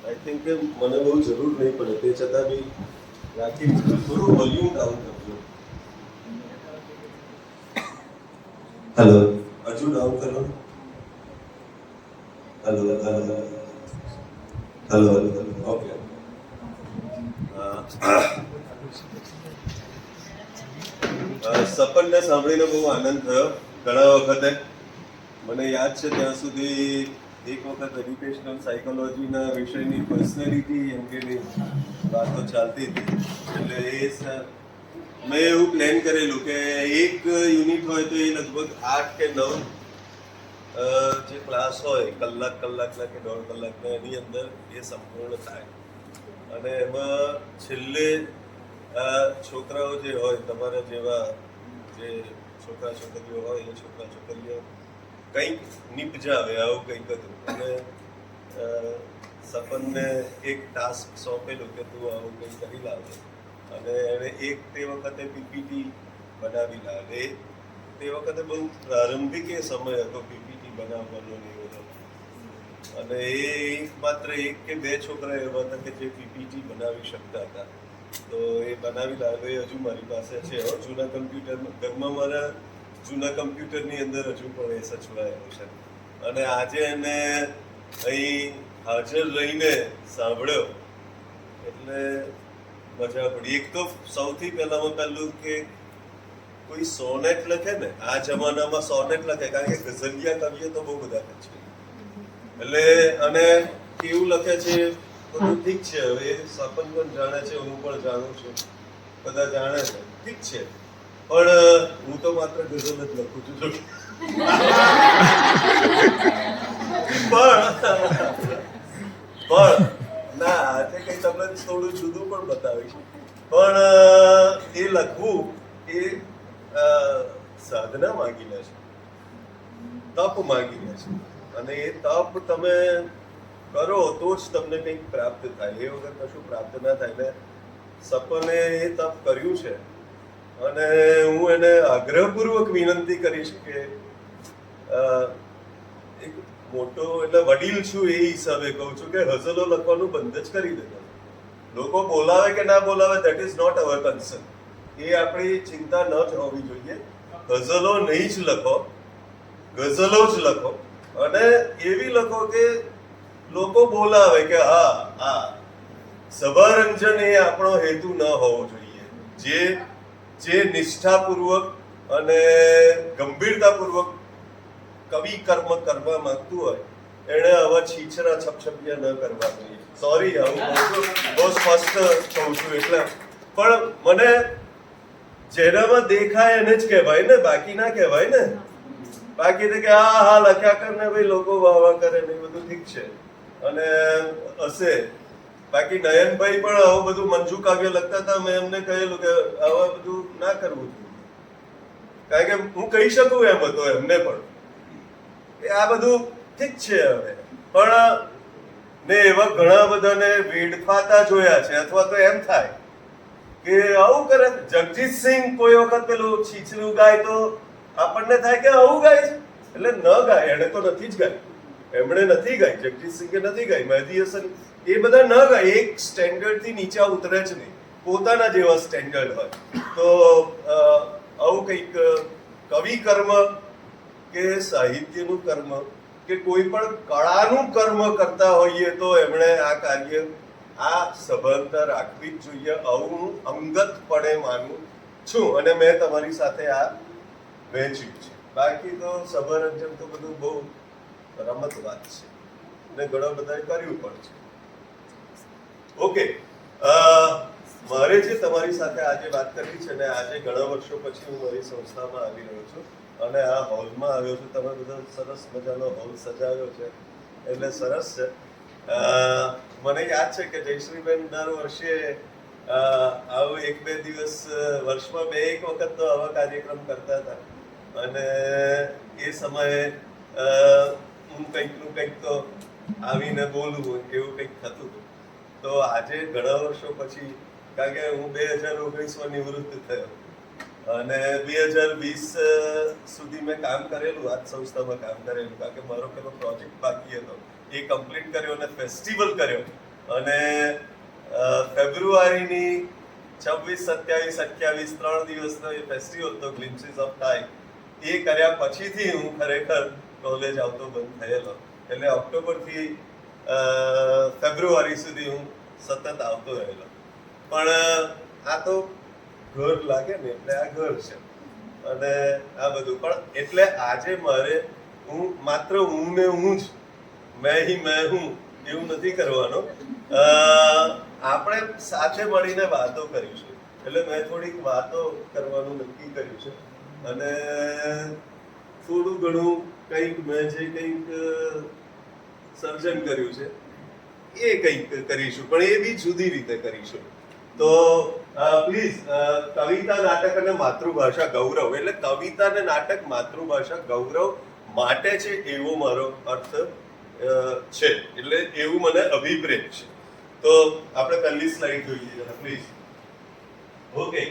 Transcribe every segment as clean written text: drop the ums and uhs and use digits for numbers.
I think કે મને બહુ જરૂર નહીં પડે, તે છતાં બી રાખી થોડું વોલ્યુમ ડાઉન કરજો. હેલો, હજુ ડાઉન કરો. Hello hello hello okay. સપનને સાંભળીને બહુ આનંદ થયો ઘણા વખતે. મને યાદ છે ત્યાં સુધી એક વખત એડ્યુકેશનલ સાયકોલોજીના વિષયની પર્સનાલિટી અંગેની વાતો ચાલતી હતી. એટલે મેં એવું પ્લાન કરેલું કે એક યુનિટ હોય તો એ લગભગ 8 કે 9 જે ક્લાસ હોય કલાકના કે 1.5 કલાકના, એની અંદર એ સંપૂર્ણ થાય. અને એમાં છેલ્લે છોકરાઓ જે હોય તમારા જેવા, જે છોકરા છોકરીઓ હોય એ છોકરા છોકરીઓ કંઈક નિપજાવે આવું કંઈક હતું. અને સપનને એક ટાસ્ક સોંપેલું કે તું આવું કંઈક કરી લાવે. અને એણે તે વખતે પીપીટી બનાવી લાવે. તે વખતે બહુ પ્રારંભિક સમય હતો પીપીટી બનાવવાનો ને એવો. અને એ માત્ર 1 કે 2 છોકરા એવા હતા કે જે પીપીટી બનાવી શકતા હતા. તો એ બનાવી લાવે. એ હજુ મારી પાસે છે. જૂના કમ્પ્યુટર ઘરમાં, મારા જૂના કમ્પ્યુટરની અંદર હજુ પણ એ સચવાયેલું છે. અને આજે એને અહીં હાજર રહીને સાંભળ્યો એટલે મજા પડી. એક તો સૌથી પહેલું કે કોઈ સોનેટ લખે ને, આ જમાનામાં સોનેટ લખે, કારણ કે ગઝલિયા કવિઓ તો બહુ બધા છે. એટલે અને કેવું લખે છે બધું ઠીક છે. હવે સપન પણ જાણે છે, હું પણ જાણું છું, બધા જાણે છે, ઠીક છે. પણ હું તો માત્ર ગઝલ જ લખું છું. પણ ના, આજે કઈ તમને થોડું જુદું પણ બતાવીશ. પણ એ લખવું એ સાધના માંગી લે છે, તપ માંગી લે છે. અને એ તપ તમે કરો તો જ તમને કંઈક પ્રાપ્ત થાય. એ વગર કશું પ્રાપ્ત ના થાય. ને સપને એ તપ કર્યું છે. અને હું એને આગ્રહપૂર્વક વિનંતી કરીશ કે એક મોટો, એટલે વડીલ છું એ હિસાબે કહું છું કે ગઝલો લખવાનું બંધ જ કરી દેજો. લોકો બોલાવે કે ના બોલાવે, that is not our concern. એ આપણી ચિંતા ન જ હોવી જોઈએ. ગઝલો નહીં જ લખો, ગઝલો જ લખો. અને એવી લખો કે લોકો બોલાવે કે હા સભારંજન એ આપણો હેતુ ન હોવો જોઈએ. જે નિષ્ઠાપૂર્વક અને ગંભીરતાપૂર્વક કવિ કર્મ કરવા માંગતું હોય એને આવા છીછરા છપછપિયા ન કરવા જોઈએ. સોરી, આવું બહુ સ્પષ્ટ કહું છું. એટલે પણ મને જેનામાં દેખાય એને જ કહેવાય ને, બાકી ના કહેવાય ને. બાકી તો કે હા લખ્યા કર ને ભાઈ, લોકો વાહ કરે ને, બધું ઠીક છે. અને હશે બાકી નયનભાઈ પણ આવું બધું મંજુ કાવ્ય લખતા હતા. મેં એમને કહેલું કે આવા બધું ના કરવું જોઈએ, કારણ કે હું કહી શકું એમ હતો એમને પણ કે આ બધું ઠીક છે. હવે પણ મેં એવા ઘણા બધાને વેડફાતા જોયા છે. અથવા તો એમ થાય કે આવું કરે. જગજીતસિંહ કોઈ વખત પેલું છીછરું ગાય તો આપણને થાય કે આવું ગાય છે, એટલે ન ગાય. એણે તો નથી જ ગાય, એમણે નથી ગાય, જગજીતસિંહે નથી ગાય, મહેદી હસન એ બધા ન ગાય. એક સ્ટેન્ડર્ડ થી નીચે ઉતરે જ નહીં, પોતાના જેવા સ્ટેન્ડર્ડ હોય. તો આવું કંઈક કવિ કર્મ કે સાહિત્યનું કર્મ કે કોઈ પણ કળાનું કર્મ કરતા હોઈએ તો એમણે આ કાર્ય, આ સભાનતા રાખવી જ જોઈએ. આવું હું અંગતપણે માનું છું. અને મેં તમારી સાથે આ વહેંચ્યું છે. બાકી તો સભારંજન તો બધું બહુ રમત વાત છે ને ઘણા બધા કર્યું પણ છે. ઓકે, મારે જે તમારી સાથે આજે વાત કરવી છે ને, આજે ઘણા વર્ષો પછી હું મારી સંસ્થામાં આવી રહ્યો છું અને આ હોલમાં આવ્યો છું. તમે બધા સરસ મજાનો હોલ સજાવ્યો છે એટલે સરસ છે. મને યાદ છે કે જયશ્રીબેન દર વર્ષે આવું 1-2 દિવસ વર્ષમાં 2-1 વખત તો આવા કાર્યક્રમ કરતા હતા. અને એ સમયે હું કંઈકનું કંઈક તો આવીને બોલવું એવું કંઈક થતું હતું. તો આજે ઘણા વર્ષો પછી, કારણ કે હું 2019માં નિવૃત્ત થયો અને 2020 સુધી મેં કામ કરેલું, આ સંસ્થામાં કામ કરેલું, કારણ કે મારો પેલો પ્રોજેક્ટ બાકી હતો એ કમ્પ્લીટ કર્યો અને ફેસ્ટિવલ કર્યો. અને ફેબ્રુઆરીની 26, 27, 28 3 દિવસનો એ ફેસ્ટિવલ તો ગ્લિમ્પસીસ ઓફ ટાઈમ એ કર્યા પછીથી હું ખરેખર કોલેજ આવતો બંધ થયેલો. એટલે ઓક્ટોબરથી ફેબ્રુઆરી સુધી હું સતત આવતો રહેલો. પણ આ તો ઘર લાગે ને એટલે આ ઘર છે અને આ બધું. પણ એટલે આજે મારે માત્ર હું ને હું જ મેં હું એવું નથી કરવાનો. આપણે સાથે મળીને વાતો કરીશું. એટલે મેં થોડીક વાતો કરવાનું નક્કી કર્યું છે અને થોડું ઘણું કંઈક મેં જે કંઈક સર્જન કર્યું છે એ કંઈક કરીશું, પણ એ બી જુદી રીતે કરીશું. તો પ્લીઝ કવિતા, નાટક અને માતૃભાષા ગૌરવ, એટલે કવિતા અને નાટક માતૃભાષા ગૌરવ માટે છે એવો મારો અર્થ છે. એટલે એવું મને અભિપ્રેત છે. તો આપણે પહેલી સ્લાઇડ જોઈએ જરા પ્લીઝ. ઓકે,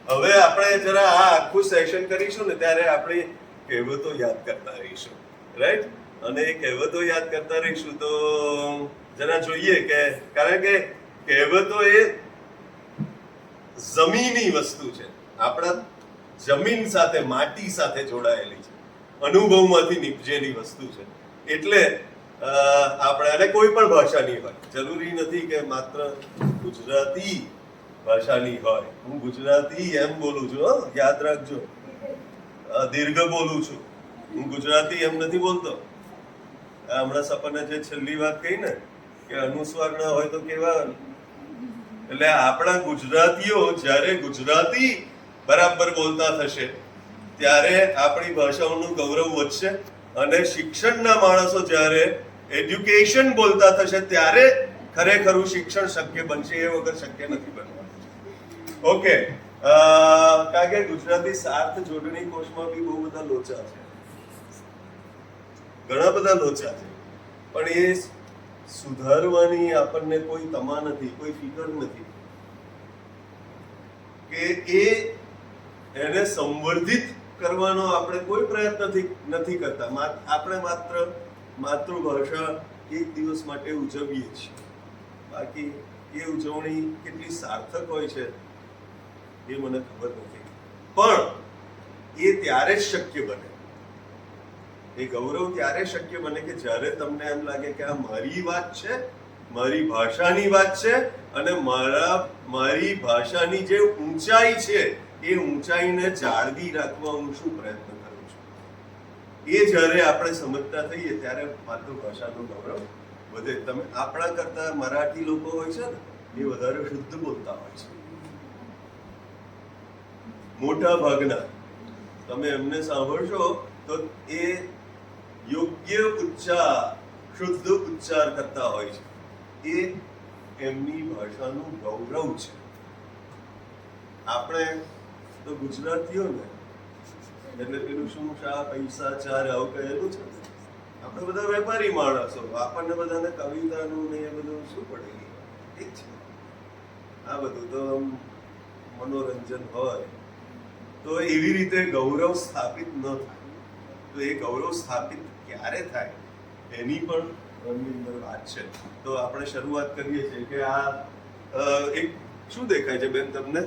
હવે આપણે જરા આ આખું સેશન કરીશું ને ત્યારે આપણે કહેવતો યાદ કરતા રહીશું, રાઈટ? અને એ કહેવતો યાદ કરતા રહીશું તો જરા જોઈએ કે, કારણ કે કહેવતો એ જમીની વસ્તુ છે, આપણા જમીન સાથે, માટી સાથે જોડાયેલી છે, અનુભવમાંથી નીપજેલી વસ્તુ છે. એટલે આપણે, અને કોઈ પણ ભાષાની હોય, જરૂરી નથી કે માત્ર ગુજરાતી ભાષાની હોય. હું ગુજરાતી એમ બોલું છું, યાદ રાખજો, દીર્ઘ બોલું છું. હું ગુજરાતી એમ નથી બોલતો. હમણાં સપને જે છેલ્લી વાત કહી ને કે અનુસ્વાર ન હોય તો કેવા. એટલે આપણા ગુજરાતીઓ જ્યારે ગુજરાતી બરાબર બોલતા થશે ત્યારે આપણી ભાષાઓનું ગૌરવ વધશે. અને શિક્ષણના માણસો જ્યારે એડ્યુકેશન બોલતા થશે ત્યારે ખરેખરું શિક્ષણ શક્ય બનશે. એ વગર શક્ય નથી બનવાનું. ઓકે, કારણ કે ગુજરાતી સાર્થ જોડણી કોષમાં બી બહુ બધા લોચા છે, ઘણા બધા લોચા છે, પણ એ સુધારવાની આપણને કોઈ તમા નથી, કોઈ ફિકર નથી કે એને સંવર્ધિત કરવાનો આપણે કોઈ પ્રયત્ન નથી કરતા. આપણે માત્ર માતૃભાષા એક દિવસ માટે ઉજવીએ છીએ. બાકી એ ઉજવણી કેટલી સાર્થક હોય છે એ મને ખબર નથી. પણ એ ત્યારે જ શક્ય બને, એ ગૌરવ ત્યારે શક્ય બને કે જ્યારે તમને એમ લાગે કે આ મારી વાત છે, મારી ભાષાની વાત છે, અને મારી ભાષાની જે ઊંચાઈ છે એ ઊંચાઈને જાળવી રાખવા હું શું પ્રયત્ન કરું છું. એ જ્યારે આપણે સમજતા થઈએ ત્યારે માતૃભાષાનું ગૌરવ વધે. તમે આપણા કરતા મરાઠી લોકો હોય છે ને એ વધારે શુદ્ધ બોલતા હોય છે, મોટા ભાગના. તમે એમને સાંભળશો તો એ યોગ્ય ઉચ્ચાર, શુદ્ધ ઉચ્ચાર કરતા હોય છે. એ એમની ભાષાનું ગૌરવ છે. આપણે તો ગુજરાતીઓ ને એટલે પેલું શું શા પૈસા ચાર આવું કહેલું છે. આપણે બધા વેપારી માણસો, આપણને બધાને કવિતાનું ને એ બધું શું પડેલી. ઠીક છે, આ બધું તો મનોરંજન હોય તો એવી રીતે ગૌરવ સ્થાપિત ન થાય. તો એ ગૌરવ સ્થાપિત ક્યારે થાય એની પણ એની અંદર વાત છે. તો આપણે શરૂઆત કરીએ છીએ કે આ એક શું દેખાય છે બેન તમને?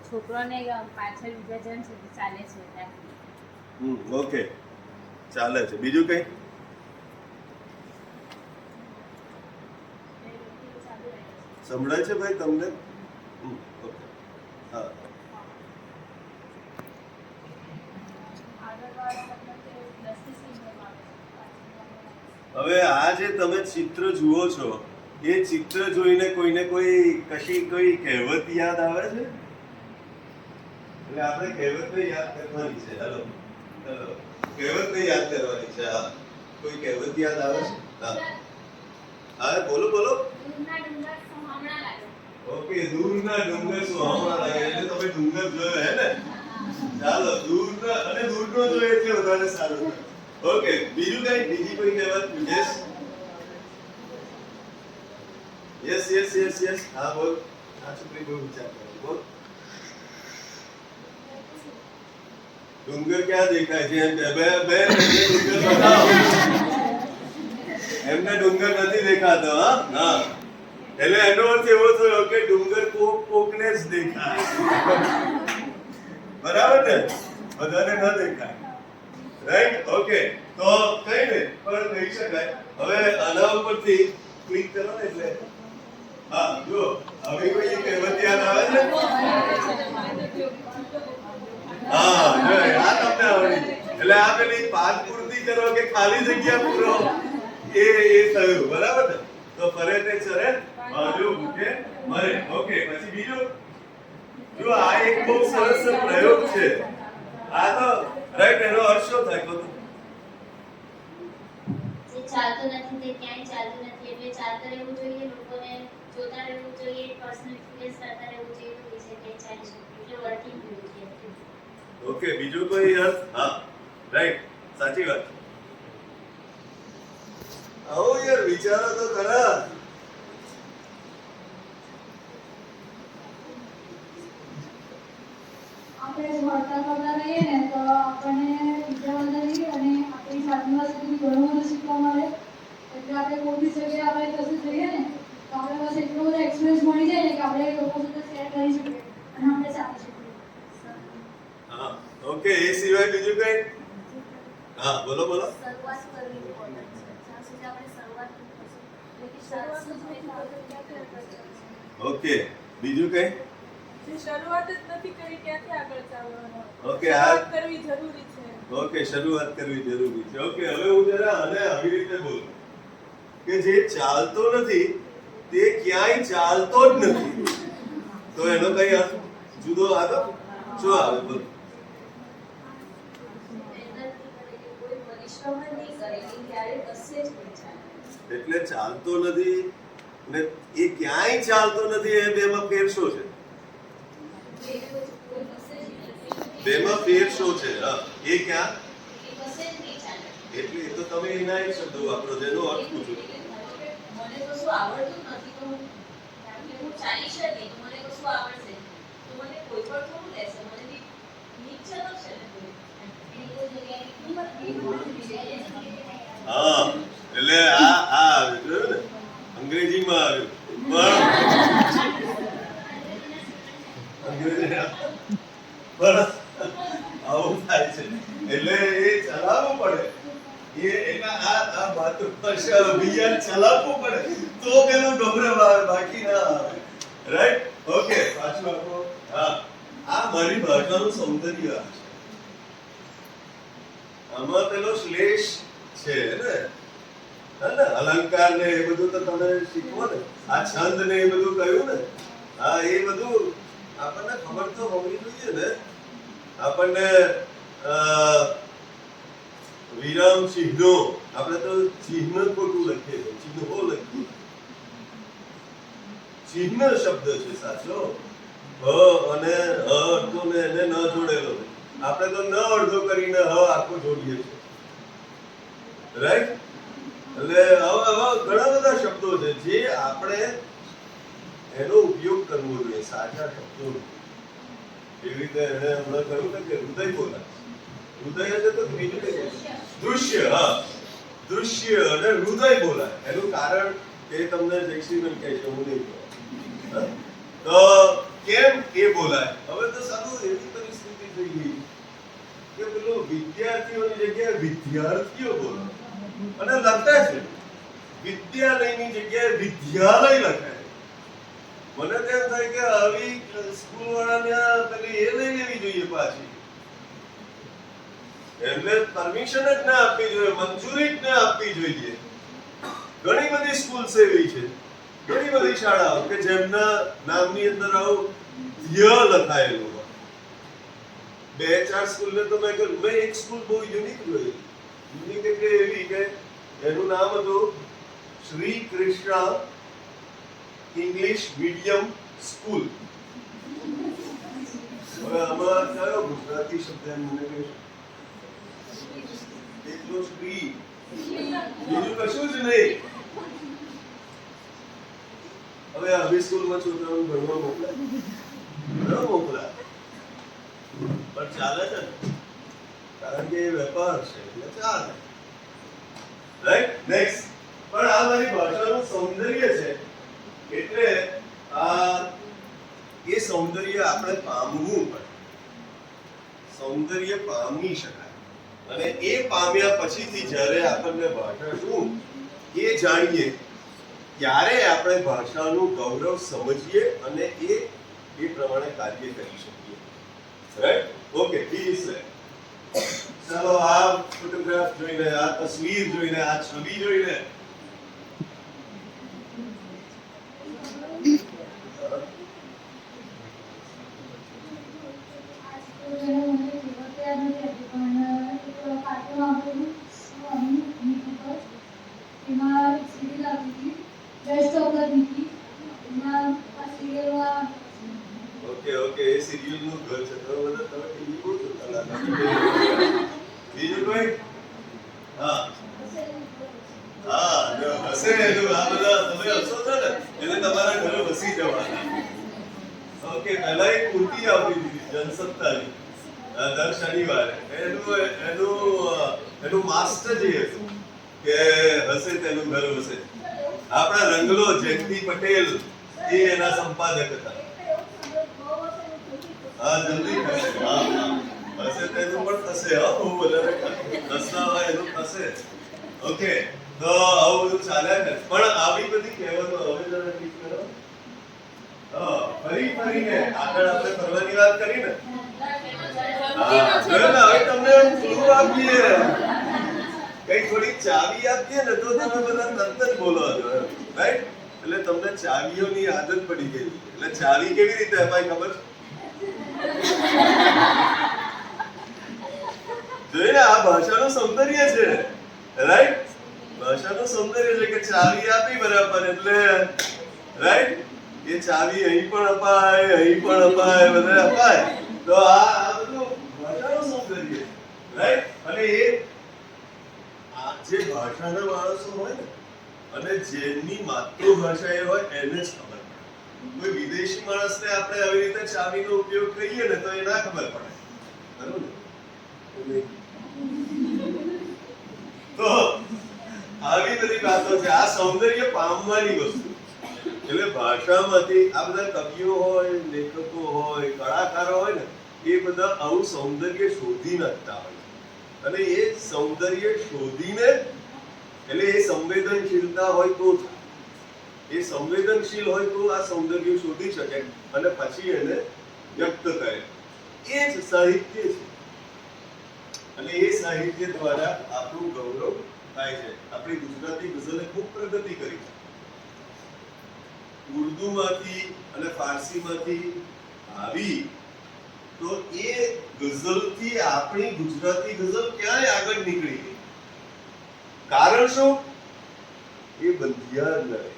છોકરાને પાછળ વિભાજન છે, ચાલે છે. ઓકે, ચાલે છે. બીજું કઈ? સંભળાય છે ભાઈ તમને? ઓકે, હા. હવે આ જે તમે ચિત્ર જુઓ છો એ ચિત્ર જોઈને કોઈને કોઈ કહેવત યાદ આવે છે? એટલે આપણે કહેવતને યાદ કરવાની છે. હેલો હેલો, કહેવતને યાદ કરવાની છે. હા, કોઈ કહેવત યાદ આવે છે? હા બોલો બોલો. ઓકે, દૂરના ડુંગર સુહામણા લાગે. એટલે તમે ડુંગર જોયો હે ને? ચાલો, દૂરનો જોયો એટલે વધારે સારું. ઓકે, બીજું કઈ? બીજી કોઈ કહેવત? યસ. હા બોલ. આ છોકરી બહુ વિચાર કરે. બોલ. ડુંગર ક્યાં દેખાય છે? બે ડુંગર બતાવો. એમને ડુંગર નથી દેખાતો. હા, એટલે એનો અર્થ એવો થયો કે ડુંગર કોકને જ દેખાય. બરાબર ને? બધાને ન દેખાય. રાઈટ? ઓકે, તો કઈ નહીં પણ કહી શકાય. હવે આના ઉપરથી ક્લિક કરો ને એટલે હા જો હવે કોઈ કહેવત યાદ આવે છે? હા જો આ તમને આવડી. એટલે આ પેલી પાદ પૂર્તિ કરો કે ખાલી જગ્યા પૂરો એ થયું. બરાબર ને? તો ફરે તે ચરે બાજુ મૂકે મરે. ઓકે, પછી બીજું જો આ એક બહુ સરસ પ્રયોગ છે. આ તો રાઈટ, એનો અર્થ શું થાય કહો તો? જે ચાલતું નથી તે ક્યાંય ચાલતું નથી, એટલે ચાલતું રહેવું જોઈએ, લોકોને જોતા રહેવું જોઈએ, પર્સનલ એક્સપિરિયન્સ કરતા રહેવું જોઈએ, તો એ જગ્યાએ ચાલી શકે. એટલે વર્કિંગ રહેવું જોઈએ. ઓકે, બીજું કોઈ અર્થ? હા રાઈટ, સાચી વાત. આવો યાર વિચારો તો ખરા. આપણે વાર્તા કરતા રહીએ ને તો આપણને વિચારવા રહીએ અને આપણી સાથમાં સુધી ઘણું બધું શીખવા મળે. એટલે આપણે કોઈ બી જગ્યાએ આપણે કશું જઈએ ને તો આપણે બસ એટલો બધો એક્સપિરિયન્સ મળી જાય ને કે આપણે લોકો સાથે શેર કરી શકીએ અને આપણે ચાલી શકીએ. હા ઓકે, એ સિવાય બીજું કઈ? હા બોલો બોલો. શરૂઆત કરવી ઇમ્પોર્ટન્ટ છે. જ્યાં સુધી આપણે શરૂઆત નહીં કરશું એટલે કે શરૂઆત ઓકે, બીજું કઈ? શરૂઆત જ નથી કરી ક્યાંથી આગળ ચાલવાનું? ઓકે, શરૂઆત કરવી જરૂરી છે. ઓકે, શરૂઆત કરવી જરૂરી છે. ઓકે, હવે હું જરા આને આવી રીતે બોલું કે જે ચાલતો નથી તે ક્યાંય ચાલતો જ નથી. તો એનો કઈ અર્થ જુદો આગળ શું આવે બોલો? એટલે ચાલતો નથી ને એ ક્યાંય ચાલતો નથી, એ બેમાં ફેર શું છે? બેમાં ફેર શું છે? હા, એ ક્યાં? એટલે એ તો તમે એના એક શબ્દો વાપરો, જેનો અર્થ પૂછો. મને કશું આવડતું નથી તો હું ચાલી શકે, તો મને કશું આવડશે તો મને કોઈ પણ થોડું લેશે. મને નીચે તો છે ને એની કોઈ જગ્યાએ હા, એટલે આ જોયું ને અંગ્રેજીમાં આવ્યું પણ આવું થાય છે. એટલે એ ચલાવવું પડે. એટલે આ માતૃભાષા અભિયાન ચલાવવું પડે તો પેલું ગભરાવા બાકી ના આવે. રાઈટ? ઓકે, પાછું આપો. હા, આ મારી ભાષાનું સૌંદર્ય છે. આમાં પેલો શ્લેષ છે ને, અલંકાર ને એ બધું તો તમે શીખવો ને. આ છંદ ને એ બધું કહ્યું ને, હા એ બધું આપણને ખબર તો હોવી જોઈએ ને. આપણને વિરામ ચિહ્નો, આપણે તો ચિહ્ન ખોટું લખીએ છીએ, ચિહ્નો લખીએ. ચિહ્ન શબ્દ છે સાચો. હ અને હ અડધો ને એને ન જોડેલો. આપણે તો ન અડધો કરીને હ આખો જોડીએ છીએ. રાઈટ? એટલે આવા ઘણા બધા શબ્દો છે જે આપણે એનો ઉપયોગ કરવો જોઈએ, સાચા શબ્દો. એવી રીતે એને હમણાં કહ્યું ને કે હૃદય બોલાય. હૃદય એટલે તો બીજું કઈ દૃશ્ય. હા, દૃશ્ય અને હૃદય બોલાય. એનું કારણ એ તમને જયશ્રીબેન કહે છે, હું નહીં કહું. તો કેમ એ બોલાય? હવે તો સારું એવી પરિસ્થિતિ થઈ ગઈ કે પેલો વિદ્યાર્થીઓની જગ્યાએ વિદ્યાર્થીઓ બોલાય અને લખતા છે વિદ્યાલયની જગ્યાએ વિદ્યાલય લખાય. મને તો એમ થાય કે આવી સ્કૂલ વાળાને પેલી એ લઈ લેવી જોઈએ પાછી. એમને પરમિશન જ ના આપવી જોઈએ, મંજૂરી જ ના આપવી જોઈએ. ઘણી બધી સ્કૂલ એવી છે, ઘણી બધી શાળાઓ કે જેમના નામની અંદર આવું ય લખાયેલું હોય. બે ચાર સ્કૂલને તો મેં એક સ્કૂલ બહુ યુનિક જોઈ. યુનિક એટલે એવી કે એનું નામ હતું Shri Krishna English medium school. હવે આમાં કયો ગુજરાતી શબ્દ મને કહેશો? એટલો શ્રી, બીજું કશું જ નહીં. હવે આવી સ્કૂલમાં છોકરાઓને ભણવા મોકલાય ન મોકલાય, પણ ચાલે છે ને, કારણ કે એ વેપાર છે એટલે ચાલે. રાઈટ? નેક્સ્ટ. પણ સૌંદર્ય છે એટલે એ સૌંદર્ય આપણે પામવું પડે. સૌંદર્ય પામી શકાય અને એ પામ્યા પછીથી જ્યારે આપણને ભાષા શું એ જાણીએ ત્યારે આપણે ભાષાનું ગૌરવ સમજીએ અને એ પ્રમાણે કાર્ય કરી શકીએ. રાઈટ? ઓકે, પ્લીઝ ચાલો આ ફોટોગ્રાફ જોઈને, આ તસવીર જોઈને, આ છબી જોઈને ઓકે ઓકે, એ સિરિયલ નું ઘર છે તો બધા તમે ટીવી બહુ જોતા લાગે. બીજું કોઈ? હા હા, જો હસે એનું આ બધા તમે હસો છો ને એટલે તમારા ઘરે વસી જવાના. ઓકે, પહેલા એક કૃતિ આવતી હતી જનસત્તાની દર શનિવારે. એનું માસ્ટર જે હતું કે હસે તેનું ઘર વસે. આપણા રંગલો જયંતિ પટેલ એ એના સંપાદક હતા. હા, જલ્દી થશે. હા હશે તેનું પણ થશે. હા, બહુ વધારે હસના હોય એનું થશે. ઓકે, તો આવું બધું ચાલ્યા કરે પણ આવી બધી કહેવતો હવે જરા ઠીક કરો. ફરીને આગળ આપણે ફરવાની વાત કરી ને. હા, હવે તમને ક્લુ આપીએ, કઈ થોડી ચાવી આપીએ ને તો તમે બધા તરત જ બોલો છો. રાઈટ? એટલે તમને ચાવીઓની આદત પડી ગઈ. એટલે ચાવી કેવી રીતે અપાય ખબર છે? જોઈને આ ભાષાનું સૌંદર્ય છે. રાઈટ? ભાષાનું સૌંદર્ય છે કે ચાવી આપી બરાબર એટલે રાઈટ એ ચાવી અહીં પણ અપાય, અહીં પણ અપાય, બધે અપાય. તો આ બધું ભાષાનું સૌંદર્ય. રાઈટ? અને એ આ જે ભાષાના માણસો હોય ને અને જેની માતૃભાષા એ હોય એને જ ખબર પડે. કોઈ વિદેશી માણસને આપણે આવી રીતે ચાવીનો ઉપયોગ કરીએ ને તો એ ના ખબર પડે. બરોબર ને? તો આવી બધી વાતો છે. આ સૌંદર્ય પામવાની વસ્તુ. એટલે ભાષામાંથી આ બધા કવિઓ હોય, લેખકો હોય, કલાકારો હોય ને એ બધા આવું સૌંદર્ય શોધી નાખતા હોય અને એ સૌંદર્ય શોધીને એટલે એ સંવેદનશીલતા હોય તો એ સંવેદનશીલ હોય તો આ સૌંદર્ય શોધી શકે અને પછી એને વ્યક્ત કરે. એ જ સાહિત્ય છે અને એ સાહિત્ય દ્વારા આપણું ગૌરવ થાય છે. આપણી ગુજરાતી ગઝલે ખૂબ પ્રગતિ કરી છે. ઉર્દુમાંથી અને ફારસીમાંથી આવી તો એ ગઝલથી આપણી ગુજરાતી ગઝલ ક્યાંય આગળ નીકળી ગઈ. કારણ શું? એ બંધિયાર ન રહી.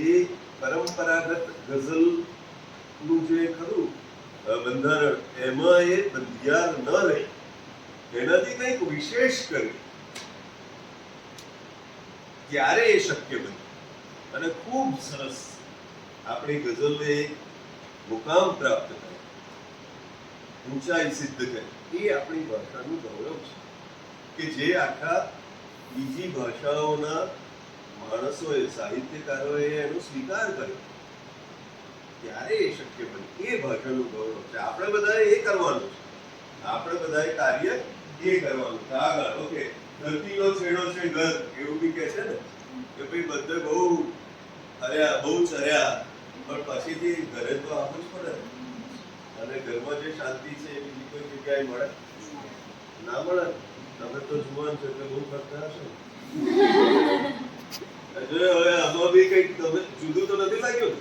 એ પરંપરાગત ગઝલ નું જે ખરું બંધારણ એમાં એ બંધિયાર ન રહી. એનાથી કંઈક વિશેષ કર્યું ત્યારે એ શક્ય બન્યું અને ખૂબ સરસ આપણી ગઝલને મુકામ પ્રાપ્ત કરી, ઊંચાઈ સિદ્ધ કરી. એ આપણી ભાષાનું ગૌરવ છે કે જે આખા બીજી ભાષાઓના માણસોએ, સાહિત્યકારોએ એનો સ્વીકાર કર્યો ત્યારે એ શક્ય બન્યું. એ ભાષાનું ગૌરવ છે. આપણે બધાએ એ કરવાનું છે. આપણે બધાએ કાર્ય એ કરવાનું છે. આગળ ઓકે, ધરતીનો છેડો છે ઘર એવું બી કે છે ને કે ભાઈ બધે બહુ હર્યા, બહુ ચર્યા, પણ પછીથી ઘરે તો આવવું જ પડે અને ઘરમાં જે શાંતિ છે એ બીજી કોઈ જગ્યાએ મળે ના મળે. તમે તો જુવાન છો એટલે બહુ કરતા હશો. હવે આમાં બી કંઈક તમે જુદું તો નથી લાગ્યું?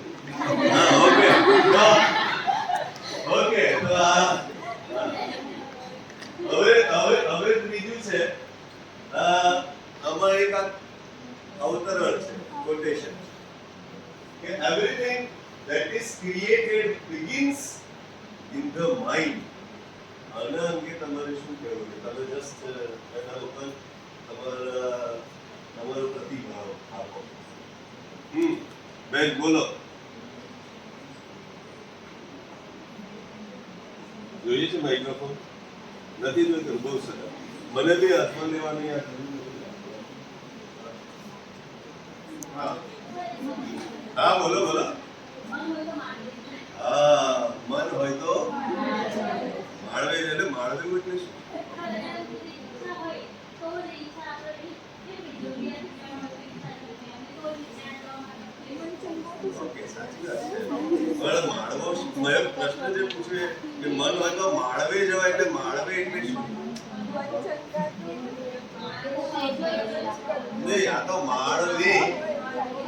હા, ઓકે ઓકે. તો હવે બીજું છે આમાં એક અવતરણ છે, કોટેશન કે everything that is created begins in the mind. આના અંગે તમારે શું કહેવું છે? તમે જસ્ટ એના ઉપર તમારો પ્રતિભાવ આપો. બેન બોલો. જોઈએ છે માઇક્રોફોન? નથી જોઈતું? બહુ સરસ. મને બી હાથમાં લેવાની આ જરૂર નથી. હા બોલો બોલો. હા મન હોય તો માળવે એટલે માળવે એટલે શું? ઓકે સાચી વાત છે. પણ માળવો મેં પ્રશ્ન જે પૂછ્યો કે મન હોય તો માળવે જવાય એટલે માળવે એટલે શું? નહીં આ તો માળવે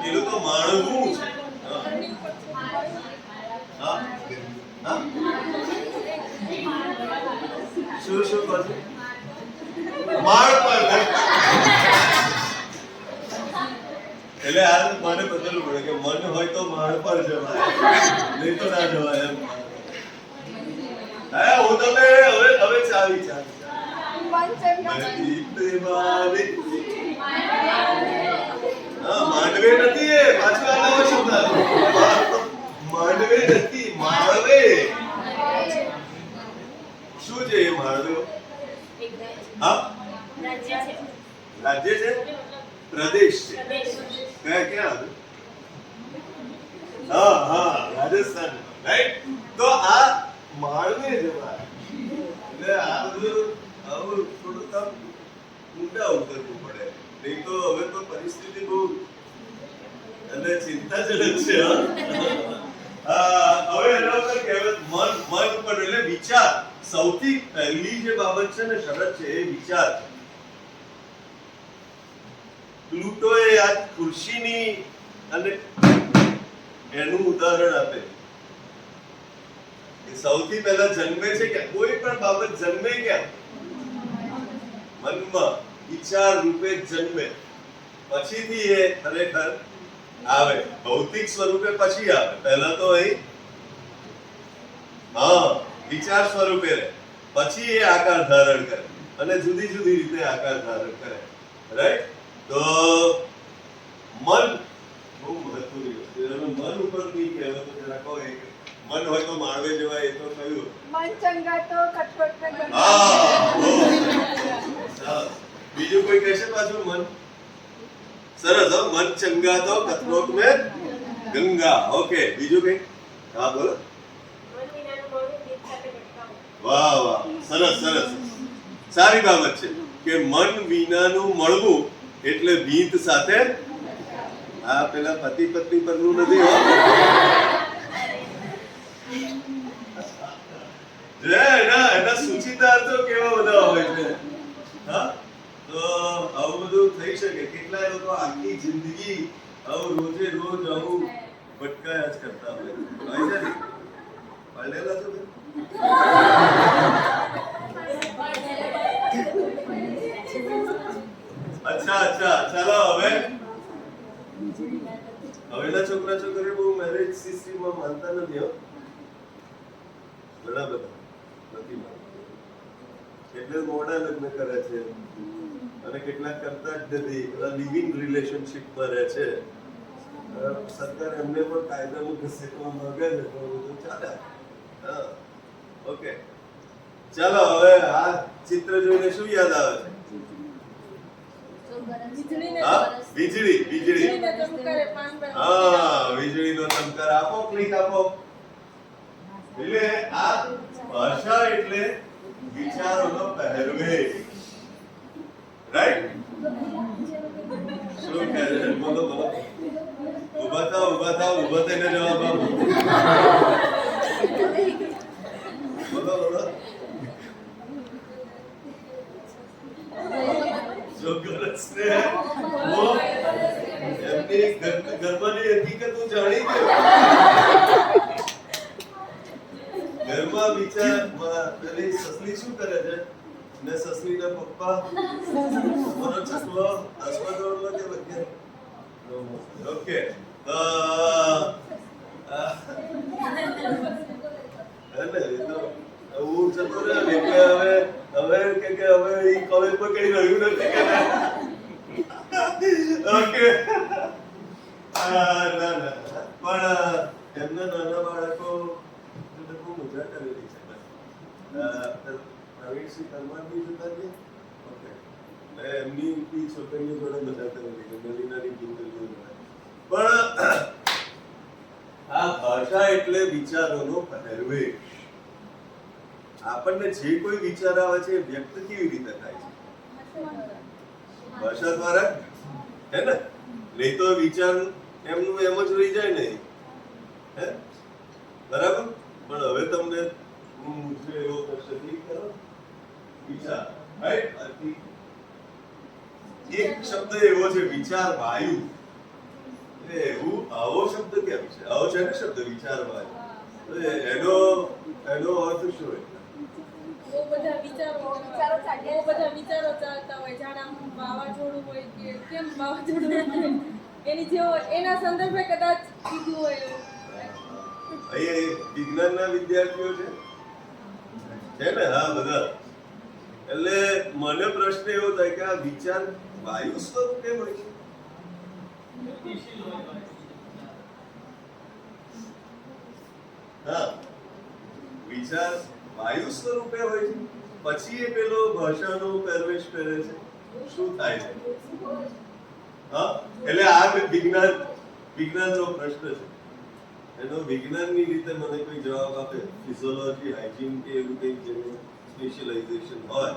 પેલું તો માળવું છે. હા હા શું શું કહો છો? માળ પર એટલે આ મને બદલવું પડે કે મન હોય તો માળ પર જવાય નહીં તો ના જવાય એમ. હા હું તમને હવે ચાવી માંડવે નથી એ પાછું આ નવો શબ્દ માંડવે નથી માળવે. શું છે એ માળવે? હા રાજ્ય છે પ્રદેશ છે ક્યાં ક્યાં? હા હા રાજસ્થાન રાઈટ. તો આ માળવે જવાય એટલે આ બધું આવું થોડું કામ ઊંડા ઉતરવું પડે નહીં તો હવે તો પરિસ્થિતિ બહુ અને ચિંતાજનક છે. હવે એના ઉપર કહેવત મન ઉપર એટલે વિચાર. સૌથી પહેલી જે બાબત છે ને શરત છે એ વિચાર છે. પ્લુટોએ આ ખુરશીની અને એનું ઉદાહરણ આપે કે સૌથી પહેલા જન્મે છે કે કોઈ પણ બાબત જન્મે ક્યાં? મનમાં વિચાર રૂપે જન્મે પછીથી એ ખરેખર આવે ભૌતિક સ્વરૂપે પછી આવે. પહેલા તો અહીં હા વિચાર સ્વરૂપે રહે પછી એ આકાર ધારણ કરે અને જુદી જુદી રીતે આકાર ધારણ કરે રાઈટ. તો મન બહુ મહત્વની વસ્તુ છે. મન ઉપરની કહેવતો જરા કહો. એક મન હોય તો માળવે જવાય એ તો કહ્યું. મન ચંગા તો કઠોટ મેં ગંગા. હા બીજું કોઈ કહેશે પાછું મન? સરસ હો. મન ચંગા તો કઠોટ મેં ગંગા. ઓકે બીજું કઈ? હા બોલો. વાહ વાહ સરસ સરસ. સારી બાબત છે કે મન વિનાનું મળવું એટલે ભીત સાથે. આ પેલા પતિ પત્ની પરનું નથી હો. એના સૂચિતાર્થો કેવા બધા હોય છે. હા તો આવું બધું થઈ શકે. કેટલાય લોકો આખી જિંદગી આવું રોજે રોજ આવું ભટકાયા જ કરતા હોય છે ને. પડેલા છો બેન? અચ્છા અચ્છા ચાલો હવેના છોકરા છોકરીઓ બહુ મેરેજ સિસ્ટમમાં માનતા નથી હો. ઘણા બધા નથી માનતા. એટલે મોડા લગ્ન કરે છે અને કેટલાક કરતા જ નથી. બધા લિવિંગ રિલેશનશિપમાં રહે છે. સરકાર એમને પણ કાયદામાં ઘસેટવા માંગે છે તો બધું ચાલે. હા ઓકે ચાલો હવે આ ચિત્ર જોઈને શું યાદ આવે છે? હા વીજળી વીજળી. હા વીજળીનો ચમકાર આપો ક્લિક આપો. એટલે આ ભાષા એટલે વિચારોનો પહેરવેશ રાઈટ. શું કહે છે? બોલો બોલો. ઉભા થાવ ઉભા થઈને જવાબ આપો. બોલો બોલો. જો ગરજ ને वो એમની ઘરમાંની હકીકત હું જાણી ગયો. ઘરમાં વિચાર પેલી સસલી શું કરે છે ને સસલીના પપ્પા મારો ચકલો અસ્પતાલમાં કે વગેરે. ઓકે હું જતો રહ્યો ને એટલે હવે ઈ કોલેજ પર કઈ રહ્યું નથી કે ઓકે. ના પણ એમના નાના બાળકો બહુ મજા કરેલી છે. પ્રવીણસિંહ પરમારની જોતા છે. ઓકે એમની છોકરીઓ જોડે મજા કરેલી છે. નવી નાની દીકરીઓ જોડે પણ આ ભાષા એટલે વિચારોનો પહેરવેશ. આપણને જે કોઈ વિચાર આવે છે એ વ્યક્ત કેવી રીતે થાય છે? ભાષા દ્વારા જ. હે ને? નહીં તો વિચાર એમનું એમ જ રહી જાય ને. હે બરાબર? પણ હવે તમને હું મૂછે એવો પ્રશ્ન ક્લિક કરો. વિચાર, રાઈટ? એક શબ્દ એવો છે વિચાર વાયુ. એવું આવો શબ્દ કેમ છે? આવો છે ને શબ્દ વિચાર વાયુ. એનો અર્થ શું હોય? બહુ બધા વિચારો ચાલતા હોય, જાણે આમ વાવાઝોડું હોય કે કેમ વાવાઝોડું હોય, એની જેવો એના સંદર્ભે કદાચ કીધું હોય એવું. અહીંયા વિજ્ઞાનના વિદ્યાર્થીઓ છે ને? હા, બધા. એટલે મને પ્રશ્ન એવો થાય કે આ વિચાર વાયુ સ્વરૂપે હોય છે? હા, વિચાર વાયુ સ્વરૂપે હોય છે, પછી એ પેલો ભાષાનો પહેરવેશ પહેરે છે. શું થાય છે? હા, એટલે આ વિજ્ઞાનનો પ્રશ્ન છે. એનો વિજ્ઞાનની રીતે મને કોઈ જવાબ આપે, ફિઝિયોલોજી, હાઇજીન કે એવું કંઈક જેનું સ્પેશિયલાઇઝેશન હોય,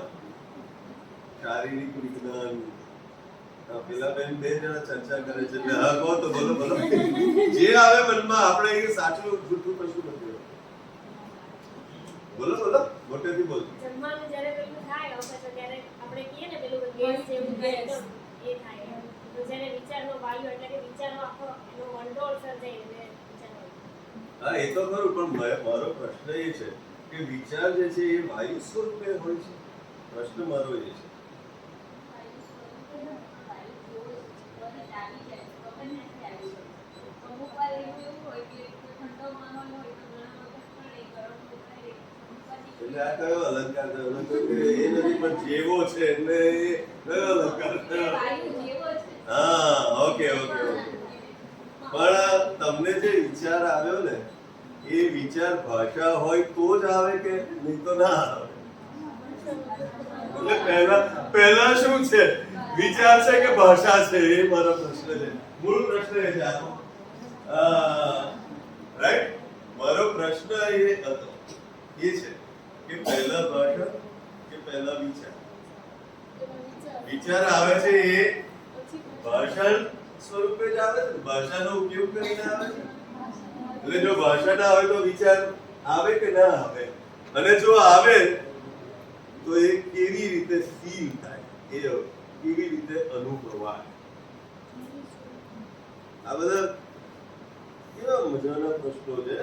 શારીરિક વિજ્ઞાન. પેલા બેન બે જણા ચર્ચા કરે છે એટલે હા કહો તો બોલો બોલો જે આવે મનમાં. આપણે એ સાચું જૂઠું કશું નથી. બોલો બોલો મોટેથી બોલો. જમવાનું જ્યારે પેલું થાય ઓફિસો ત્યારે આપણે કહીએ ને પેલું ગેસ જેવું થાય તો એ થાય. તો જ્યારે વિચારનો વાયુ એટલે કે વિચારનો આખો એનો વંડોળ સર્જાય એટલે વિચાર. હા, એ તો ખરું, પણ મારો પ્રશ્ન એ છે કે વિચાર જે છે એ વાયુ સ્વરૂપે હોય છે. પ્રશ્ન મારો એ છે. અમુક વાર એવું હોય કે ઠંડો માહોલ હોય તો ઘણા વખત પડે, ગરમ હોય એટલે આ કયો અલંકાર થયો? એ નથી, પણ જેવો છે એટલે એ કયો અલંકાર થયો? વાયુ જેવો છે. હા, ઓકે ઓકે ઓકે. પણ તમને જે વિચાર આવ્યો ને એ વિચાર ભાષા હોય તો જ આવે કે નહીં તો ના આવે? એટલે પહેલા શું છે, વિચાર છે કે ભાષા છે? એ મારો પ્રશ્ન છે. મૂળ પ્રશ્ન એ છે આનો. રાઈટ? મારો પ્રશ્ન એ હતો, એ છે કે પહેલા ભાષા કે પહેલા વિચાર? વિચાર આવે છે એ ભાષા સ્વરૂપે જ આવે છે, ભાષાનો ઉપયોગ કરીને આવે છે. એટલે જો ભાષા ના આવે તો વિચાર આવે કે ના આવે? અને જો આવે તો એ કેવી રીતે ફીલ થાય, એ કેવી રીતે અનુભવાય? આ બધા કેવા મજાના પ્રશ્નો છે.